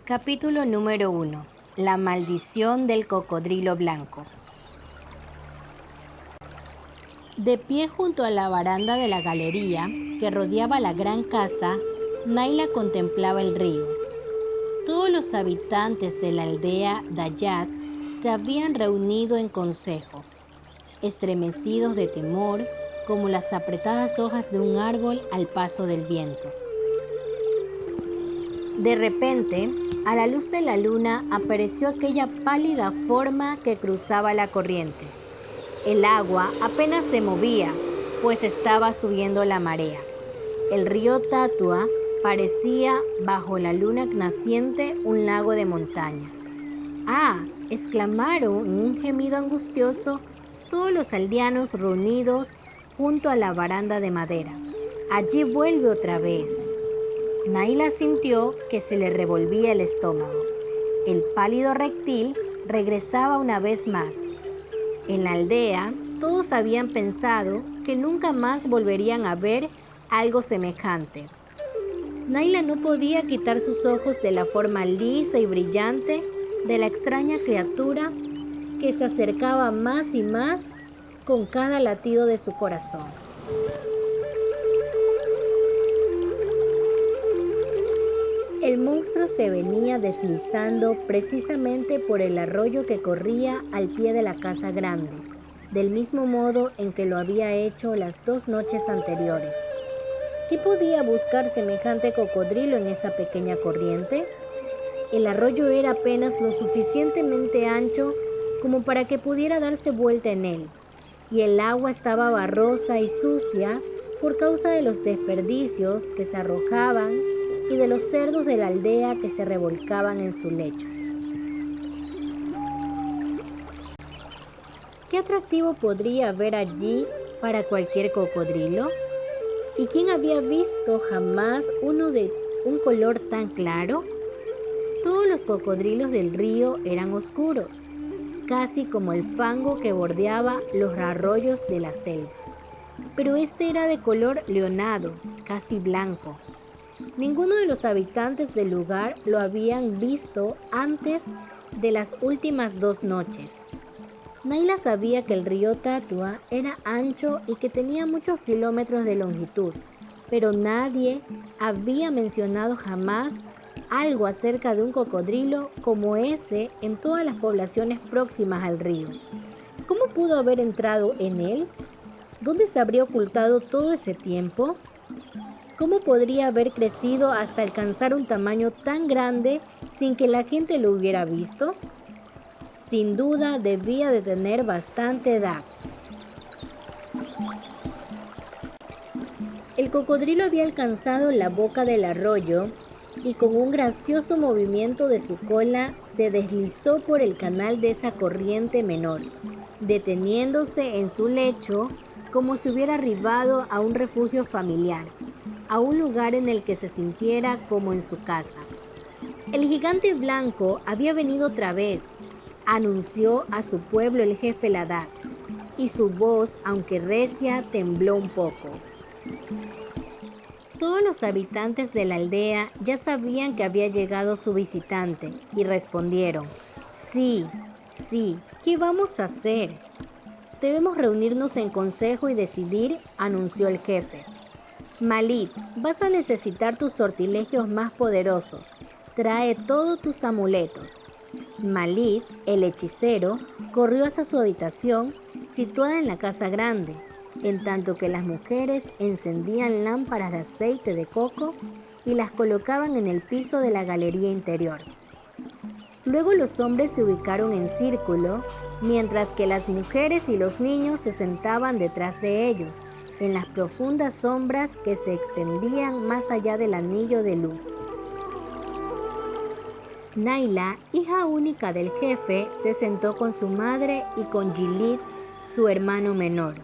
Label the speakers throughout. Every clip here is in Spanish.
Speaker 1: Capítulo número 1. La maldición del cocodrilo blanco. De pie junto a la baranda de la galería que rodeaba la gran casa, Naila contemplaba el río. Todos los habitantes de la aldea Dayat se habían reunido en consejo, estremecidos de temor como las apretadas hojas de un árbol al paso del viento. De repente, a la luz de la luna apareció aquella pálida forma que cruzaba la corriente. El agua apenas se movía, pues estaba subiendo la marea. El río Tatua parecía, bajo la luna naciente, un lago de montaña. ¡Ah!, exclamaron en un gemido angustioso todos los aldeanos reunidos junto a la baranda de madera. Allí vuelve otra vez. Naila sintió que se le revolvía el estómago. El pálido reptil regresaba una vez más. En la aldea, todos habían pensado que nunca más volverían a ver algo semejante. Naila no podía quitar sus ojos de la forma lisa y brillante de la extraña criatura que se acercaba más y más con cada latido de su corazón. El monstruo se venía deslizando precisamente por el arroyo que corría al pie de la casa grande, del mismo modo en que lo había hecho las 2 noches anteriores. ¿Qué podía buscar semejante cocodrilo en esa pequeña corriente? El arroyo era apenas lo suficientemente ancho como para que pudiera darse vuelta en él, y el agua estaba barrosa y sucia por causa de los desperdicios que se arrojaban y de los cerdos de la aldea que se revolcaban en su lecho. ¿Qué atractivo podría haber allí para cualquier cocodrilo? ¿Y quién había visto jamás uno de un color tan claro? Todos los cocodrilos del río eran oscuros, casi como el fango que bordeaba los arroyos de la selva. Pero este era de color leonado, casi blanco. Ninguno de los habitantes del lugar lo habían visto antes de las últimas 2 noches. Naila sabía que el río Tatua era ancho y que tenía muchos kilómetros de longitud, pero nadie había mencionado jamás algo acerca de un cocodrilo como ese en todas las poblaciones próximas al río. ¿Cómo pudo haber entrado en él? ¿Dónde se habría ocultado todo ese tiempo? ¿Cómo podría haber crecido hasta alcanzar un tamaño tan grande sin que la gente lo hubiera visto? Sin duda debía de tener bastante edad. El cocodrilo había alcanzado la boca del arroyo y con un gracioso movimiento de su cola se deslizó por el canal de esa corriente menor, deteniéndose en su lecho como si hubiera arribado a un refugio familiar, a un lugar en el que se sintiera como en su casa. El gigante blanco había venido otra vez, anunció a su pueblo el jefe Ladad, y su voz, aunque recia, tembló un poco. Todos los habitantes de la aldea ya sabían que había llegado su visitante y respondieron: sí, ¿qué vamos a hacer? Debemos reunirnos en consejo y decidir, anunció el jefe. Malid, vas a necesitar tus sortilegios más poderosos. Trae todos tus amuletos. Malid, el hechicero, corrió hacia su habitación, situada en la casa grande, en tanto que las mujeres encendían lámparas de aceite de coco y las colocaban en el piso de la galería interior. Luego los hombres se ubicaron en círculo, mientras que las mujeres y los niños se sentaban detrás de ellos, en las profundas sombras que se extendían más allá del anillo de luz. Naila, hija única del jefe, se sentó con su madre y con Gilead, su hermano menor,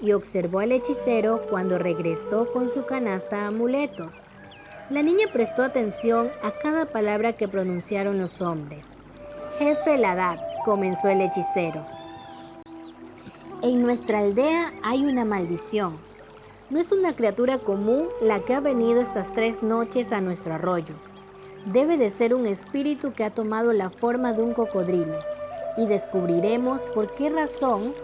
Speaker 1: y observó al hechicero cuando regresó con su canasta de amuletos. La niña prestó atención a cada palabra que pronunciaron los hombres. Jefe Ladad, comenzó el hechicero. En nuestra aldea hay una maldición. No es una criatura común la que ha venido estas 3 noches a nuestro arroyo. Debe de ser un espíritu que ha tomado la forma de un cocodrilo, y descubriremos por qué razón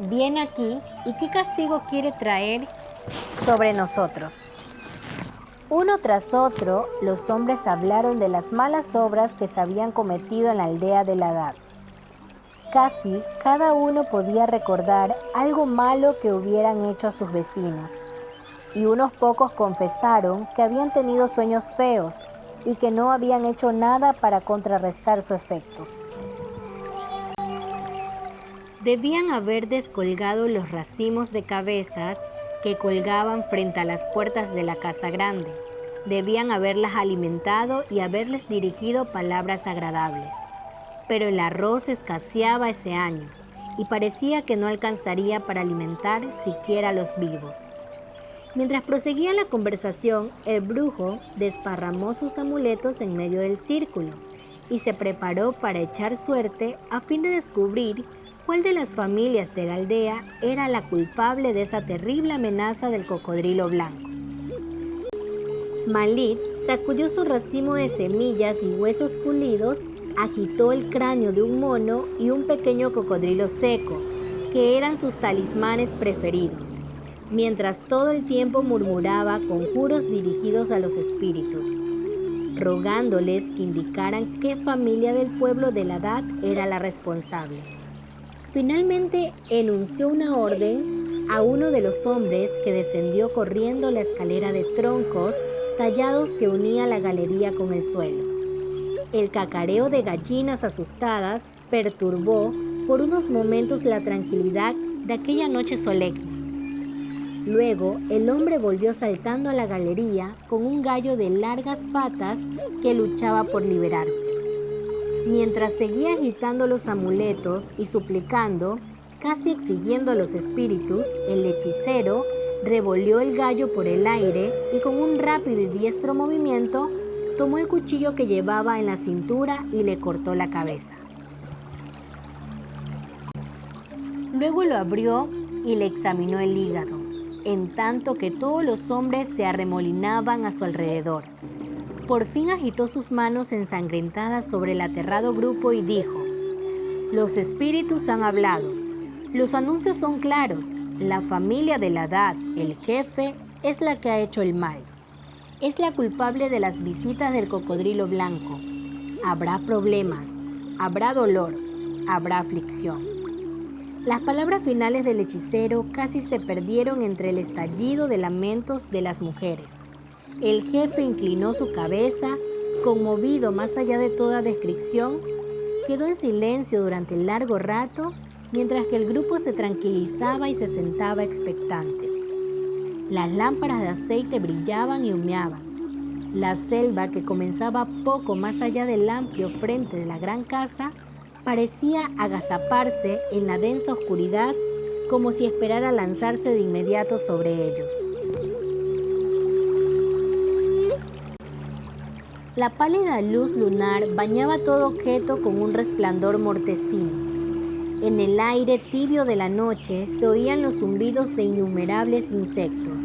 Speaker 1: viene aquí y qué castigo quiere traer sobre nosotros. Uno tras otro, los hombres hablaron de las malas obras que se habían cometido en la aldea de Ladad. Casi cada uno podía recordar algo malo que hubieran hecho a sus vecinos, y unos pocos confesaron que habían tenido sueños feos y que no habían hecho nada para contrarrestar su efecto. Debían haber descolgado los racimos de cabezas que colgaban frente a las puertas de la casa grande. Debían haberlas alimentado y haberles dirigido palabras agradables. Pero el arroz escaseaba ese año y parecía que no alcanzaría para alimentar siquiera a los vivos. Mientras proseguía la conversación, el brujo desparramó sus amuletos en medio del círculo y se preparó para echar suerte a fin de descubrir cuál de las familias de la aldea era la culpable de esa terrible amenaza del cocodrilo blanco. Malit sacudió su racimo de semillas y huesos pulidos, agitó el cráneo de un mono y un pequeño cocodrilo seco, que eran sus talismanes preferidos, mientras todo el tiempo murmuraba conjuros dirigidos a los espíritus, rogándoles que indicaran qué familia del pueblo de Ladad era la responsable. Finalmente enunció una orden a uno de los hombres que descendió corriendo la escalera de troncos tallados que unía la galería con el suelo. El cacareo de gallinas asustadas perturbó por unos momentos la tranquilidad de aquella noche solemne. Luego, el hombre volvió saltando a la galería con un gallo de largas patas que luchaba por liberarse. Mientras seguía agitando los amuletos y suplicando, casi exigiendo a los espíritus, el hechicero revolvió el gallo por el aire y con un rápido y diestro movimiento tomó el cuchillo que llevaba en la cintura y le cortó la cabeza. Luego lo abrió y le examinó el hígado, en tanto que todos los hombres se arremolinaban a su alrededor. Por fin agitó sus manos ensangrentadas sobre el aterrado grupo y dijo: «Los espíritus han hablado. Los anuncios son claros. La familia de Ladad, el jefe, es la que ha hecho el mal. Es la culpable de las visitas del cocodrilo blanco. Habrá problemas, habrá dolor, habrá aflicción». Las palabras finales del hechicero casi se perdieron entre el estallido de lamentos de las mujeres. El jefe inclinó su cabeza, conmovido más allá de toda descripción, quedó en silencio durante un largo rato, mientras que el grupo se tranquilizaba y se sentaba expectante. Las lámparas de aceite brillaban y humeaban. La selva, que comenzaba poco más allá del amplio frente de la gran casa, parecía agazaparse en la densa oscuridad como si esperara lanzarse de inmediato sobre ellos. La pálida luz lunar bañaba todo objeto con un resplandor mortecino. En el aire tibio de la noche se oían los zumbidos de innumerables insectos,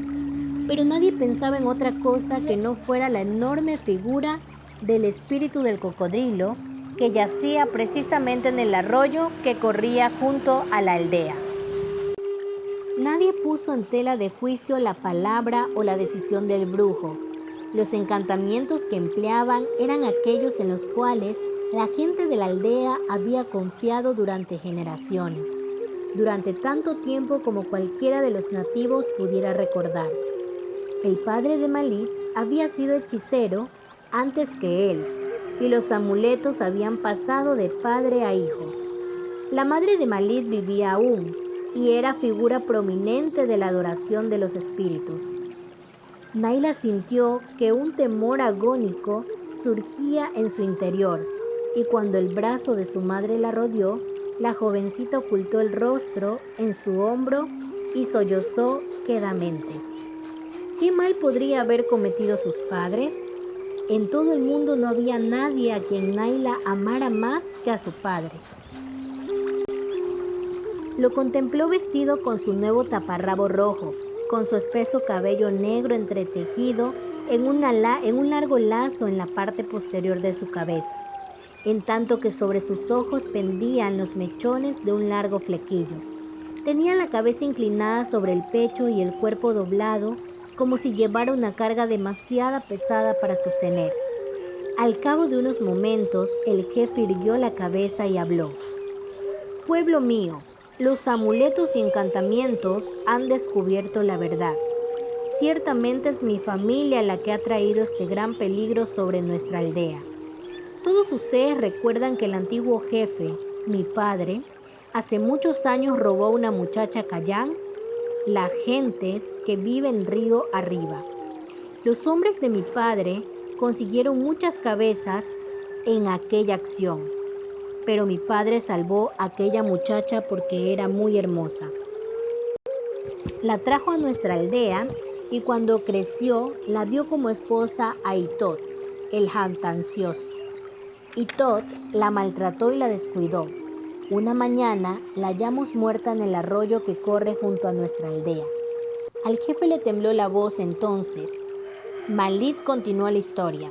Speaker 1: pero nadie pensaba en otra cosa que no fuera la enorme figura del espíritu del cocodrilo que yacía precisamente en el arroyo que corría junto a la aldea. Nadie puso en tela de juicio la palabra o la decisión del brujo. Los encantamientos que empleaban eran aquellos en los cuales la gente de la aldea había confiado durante generaciones, durante tanto tiempo como cualquiera de los nativos pudiera recordar. El padre de Malit había sido hechicero antes que él, y los amuletos habían pasado de padre a hijo. La madre de Malit vivía aún, y era figura prominente de la adoración de los espíritus. Naila sintió que un temor agónico surgía en su interior, y cuando el brazo de su madre la rodeó, la jovencita ocultó el rostro en su hombro y sollozó quedamente. ¿Qué mal podría haber cometido sus padres? En todo el mundo no había nadie a quien Naila amara más que a su padre. Lo contempló vestido con su nuevo taparrabo rojo, con su espeso cabello negro entretejido en un largo lazo en la parte posterior de su cabeza, en tanto que sobre sus ojos pendían los mechones de un largo flequillo. Tenía la cabeza inclinada sobre el pecho y el cuerpo doblado, como si llevara una carga demasiado pesada para sostener. Al cabo de unos momentos, el jefe irguió la cabeza y habló. Pueblo mío, los amuletos y encantamientos han descubierto la verdad. Ciertamente es mi familia la que ha traído este gran peligro sobre nuestra aldea. Todos ustedes recuerdan que el antiguo jefe, mi padre, hace muchos años robó a una muchacha Cayán, las gentes que viven río arriba. Los hombres de mi padre consiguieron muchas cabezas en aquella acción, pero mi padre salvó a aquella muchacha porque era muy hermosa. La trajo a nuestra aldea y cuando creció la dio como esposa a Itot, el jactancioso. Itot la maltrató y la descuidó. Una mañana la hallamos muerta en el arroyo que corre junto a nuestra aldea. Al jefe le tembló la voz entonces. Malit continuó la historia.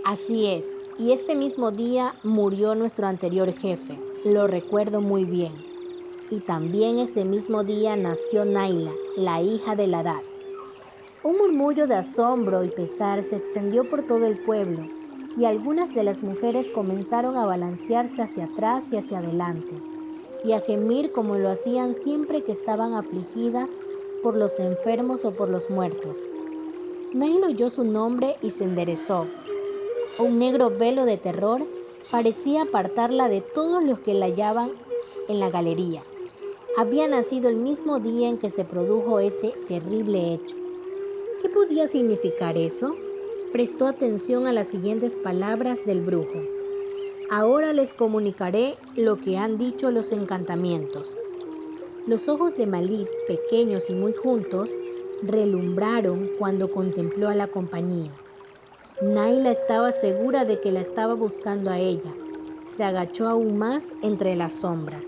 Speaker 1: Así es, y ese mismo día murió nuestro anterior jefe, lo recuerdo muy bien. Y también ese mismo día nació Naila, la hija de Ladad. Un murmullo de asombro y pesar se extendió por todo el pueblo, y algunas de las mujeres comenzaron a balancearse hacia atrás y hacia adelante, y a gemir como lo hacían siempre que estaban afligidas por los enfermos o por los muertos. Naila oyó su nombre y se enderezó. Un negro velo de terror parecía apartarla de todos los que la hallaban en la galería. Había nacido el mismo día en que se produjo ese terrible hecho. ¿Qué podía significar eso? Prestó atención a las siguientes palabras del brujo. Ahora les comunicaré lo que han dicho los encantamientos. Los ojos de Malit, pequeños y muy juntos, relumbraron cuando contempló a la compañía. Naila estaba segura de que la estaba buscando a ella. Se agachó aún más entre las sombras.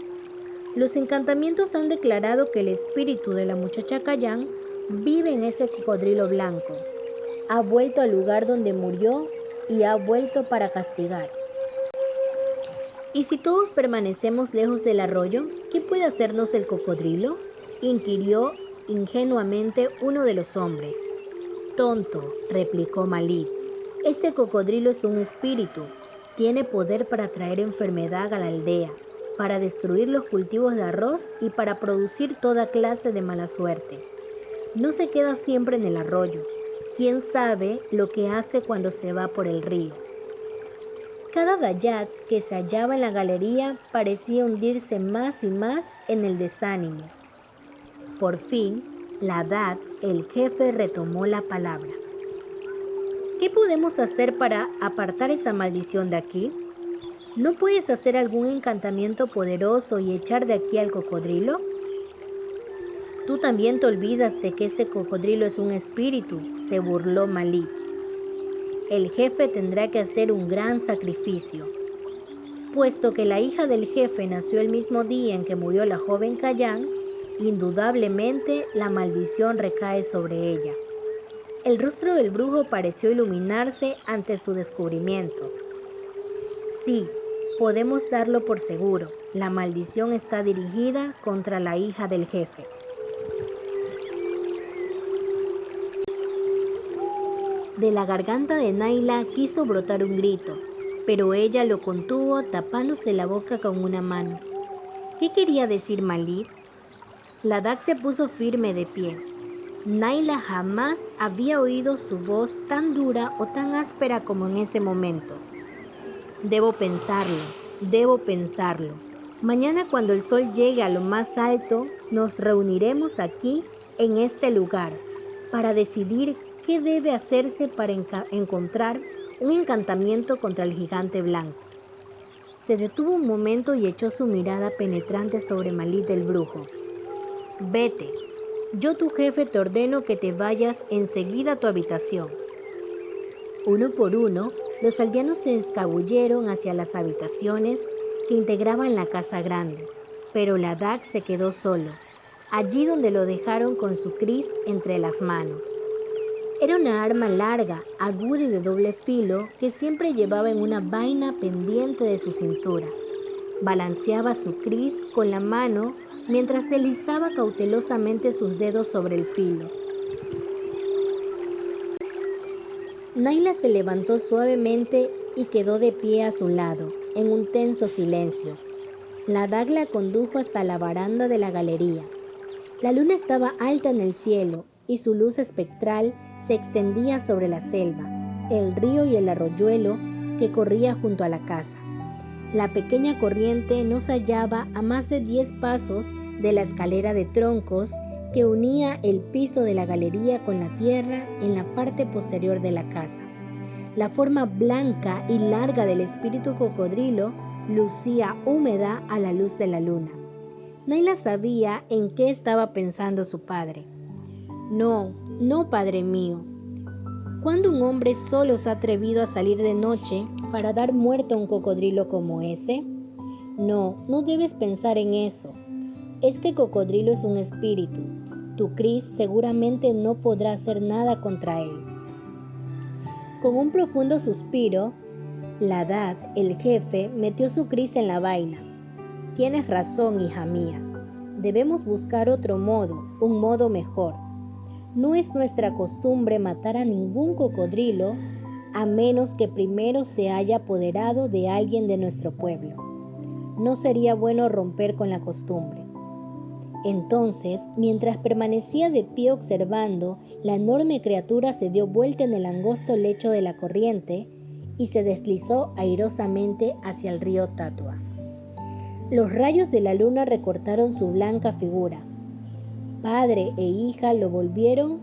Speaker 1: Los encantamientos han declarado que el espíritu de la muchacha Cayán vive en ese cocodrilo blanco. Ha vuelto al lugar donde murió y ha vuelto para castigar. ¿Y si todos permanecemos lejos del arroyo, qué puede hacernos el cocodrilo?, inquirió ingenuamente uno de los hombres. Tonto, replicó Malit. Este cocodrilo es un espíritu. Tiene poder para traer enfermedad a la aldea, para destruir los cultivos de arroz y para producir toda clase de mala suerte. No se queda siempre en el arroyo. ¿Quién sabe lo que hace cuando se va por el río? Cada dayat que se hallaba en la galería parecía hundirse más y más en el desánimo. Por fin, Ladad, el jefe, retomó la palabra. ¿Qué podemos hacer para apartar esa maldición de aquí? ¿No puedes hacer algún encantamiento poderoso y echar de aquí al cocodrilo? Tú también te olvidas de que ese cocodrilo es un espíritu, se burló Malit. El jefe tendrá que hacer un gran sacrificio. Puesto que la hija del jefe nació el mismo día en que murió la joven Cayán, indudablemente la maldición recae sobre ella. El rostro del brujo pareció iluminarse ante su descubrimiento. Sí, podemos darlo por seguro. La maldición está dirigida contra la hija del jefe. De la garganta de Naila quiso brotar un grito, pero ella lo contuvo tapándose la boca con una mano. ¿Qué quería decir Malit? Ladad se puso firme de pie. Naila jamás había oído su voz tan dura o tan áspera como en ese momento. Debo pensarlo. Mañana cuando el sol llegue a lo más alto, nos reuniremos aquí, en este lugar, para decidir qué debe hacerse para encontrar un encantamiento contra el gigante blanco. Se detuvo un momento y echó su mirada penetrante sobre Malit el brujo. Vete, yo tu jefe te ordeno que te vayas enseguida a tu habitación. Uno por uno, los aldeanos se escabulleron hacia las habitaciones que integraban la casa grande, pero Ladad se quedó solo, allí donde lo dejaron con su kris entre las manos. Era una arma larga, aguda y de doble filo que siempre llevaba en una vaina pendiente de su cintura. Balanceaba su cris con la mano mientras deslizaba cautelosamente sus dedos sobre el filo. Naila se levantó suavemente y quedó de pie a su lado, en un tenso silencio. La daga la condujo hasta la baranda de la galería. La luna estaba alta en el cielo y su luz espectral se extendía sobre la selva, el río y el arroyuelo que corría junto a la casa. La pequeña corriente no se hallaba a más de 10 pasos de la escalera de troncos que unía el piso de la galería con la tierra en la parte posterior de la casa. La forma blanca y larga del espíritu cocodrilo lucía húmeda a la luz de la luna. Naila sabía en qué estaba pensando su padre. No, padre mío. ¿Cuándo un hombre solo se ha atrevido a salir de noche para dar muerte a un cocodrilo como ese? No debes pensar en eso. Este cocodrilo es un espíritu. Tu Cris seguramente no podrá hacer nada contra él. Con un profundo suspiro, Ladad, el jefe, metió su Cris en la vaina. Tienes razón, hija mía. Debemos buscar otro modo, un modo mejor. No es nuestra costumbre matar a ningún cocodrilo a menos que primero se haya apoderado de alguien de nuestro pueblo. No sería bueno romper con la costumbre. Entonces, mientras permanecía de pie observando, la enorme criatura se dio vuelta en el angosto lecho de la corriente y se deslizó airosamente hacia el río Tatua. Los rayos de la luna recortaron su blanca figura. Padre e hija lo volvieron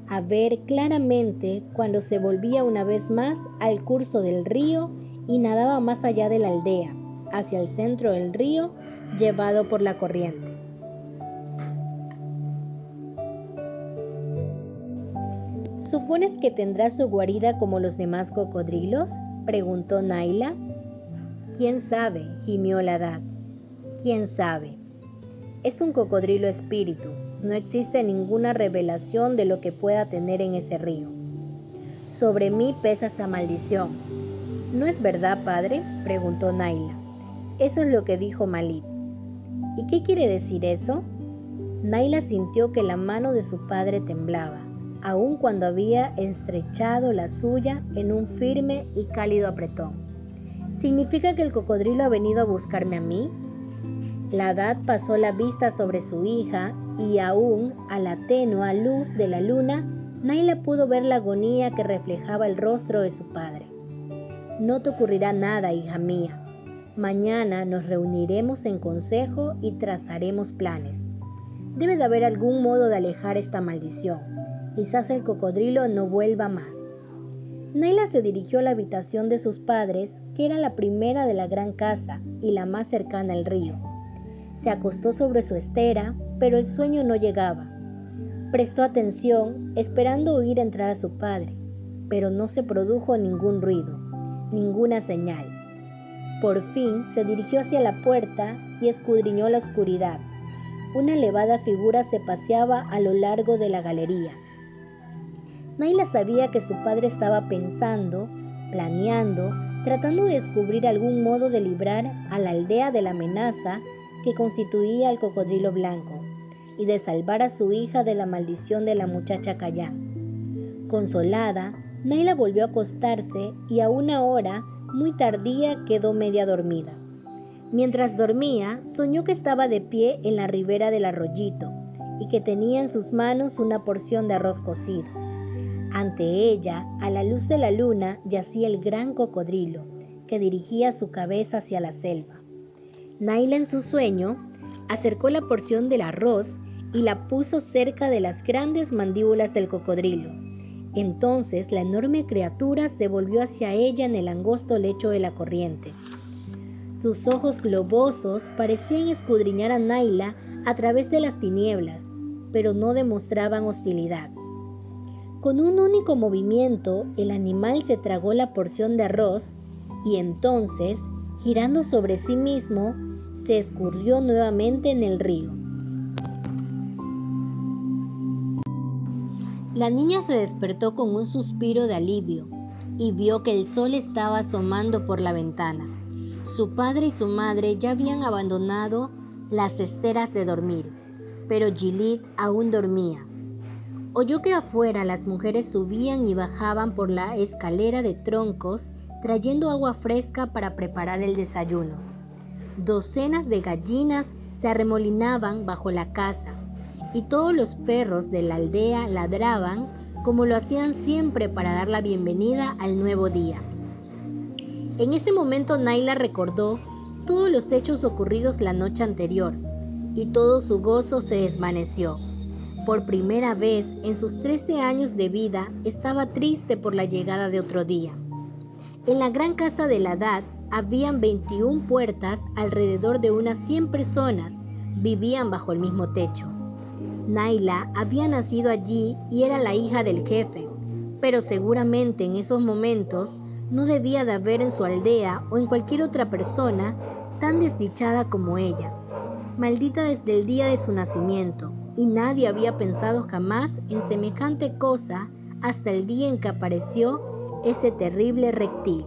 Speaker 1: a ver claramente cuando se volvía una vez más al curso del río y nadaba más allá de la aldea, hacia el centro del río, llevado por la corriente. ¿Supones que tendrá su guarida como los demás cocodrilos?, preguntó Naila. ¿Quién sabe?, gimió Ladad. ¿Quién sabe? Es un cocodrilo espíritu. No existe ninguna revelación de lo que pueda tener en ese río. Sobre mí pesa esa maldición. ¿No es verdad, padre?, preguntó Naila. Eso es lo que dijo Malit. ¿Y qué quiere decir eso? Naila sintió que la mano de su padre temblaba, aun cuando había estrechado la suya en un firme y cálido apretón. ¿Significa que el cocodrilo ha venido a buscarme a mí? Ladad pasó la vista sobre su hija y aún a la tenue luz de la luna, Naila pudo ver la agonía que reflejaba el rostro de su padre. No te ocurrirá nada, hija mía. Mañana nos reuniremos en consejo y trazaremos planes. Debe de haber algún modo de alejar esta maldición. Quizás el cocodrilo no vuelva más. Naila se dirigió a la habitación de sus padres, que era la primera de la gran casa y la más cercana al río. Se acostó sobre su estera, pero el sueño no llegaba. Prestó atención, esperando oír entrar a su padre, pero no se produjo ningún ruido, ninguna señal. Por fin se dirigió hacia la puerta y escudriñó la oscuridad. Una elevada figura se paseaba a lo largo de la galería. Naila sabía que su padre estaba pensando, planeando, tratando de descubrir algún modo de librar a la aldea de la amenaza que constituía el cocodrilo blanco y de salvar a su hija de la maldición de la muchacha Callá. Consolada, Naila volvió a acostarse y a una hora muy tardía quedó media dormida. Mientras dormía, soñó que estaba de pie en la ribera del arroyito y que tenía en sus manos una porción de arroz cocido. Ante ella, a la luz de la luna, yacía el gran cocodrilo, que dirigía su cabeza hacia la selva. Naila en su sueño acercó la porción del arroz y la puso cerca de las grandes mandíbulas del cocodrilo. Entonces la enorme criatura se volvió hacia ella en el angosto lecho de la corriente. Sus ojos globosos parecían escudriñar a Naila a través de las tinieblas, pero no demostraban hostilidad. Con un único movimiento, el animal se tragó la porción de arroz y entonces, girando sobre sí mismo, se escurrió nuevamente en el río. La niña se despertó con un suspiro de alivio y vio que el sol estaba asomando por la ventana. Su padre y su madre ya habían abandonado las esteras de dormir, pero Gilit aún dormía. Oyó que afuera las mujeres subían y bajaban por la escalera de troncos trayendo agua fresca para preparar el desayuno. Docenas de gallinas se arremolinaban bajo la casa y todos los perros de la aldea ladraban como lo hacían siempre para dar la bienvenida al nuevo día. En ese momento Naila recordó todos los hechos ocurridos la noche anterior y todo su gozo se desvaneció. Por primera vez en sus 13 años de vida estaba triste por la llegada de otro día. En la gran casa de la Hadad habían 21 puertas, alrededor de unas 100 personas vivían bajo el mismo techo. Naila había nacido allí y era la hija del jefe, pero seguramente en esos momentos no debía de haber en su aldea o en cualquier otra persona tan desdichada como ella, maldita desde el día de su nacimiento, y nadie había pensado jamás en semejante cosa hasta el día en que apareció ese terrible reptil.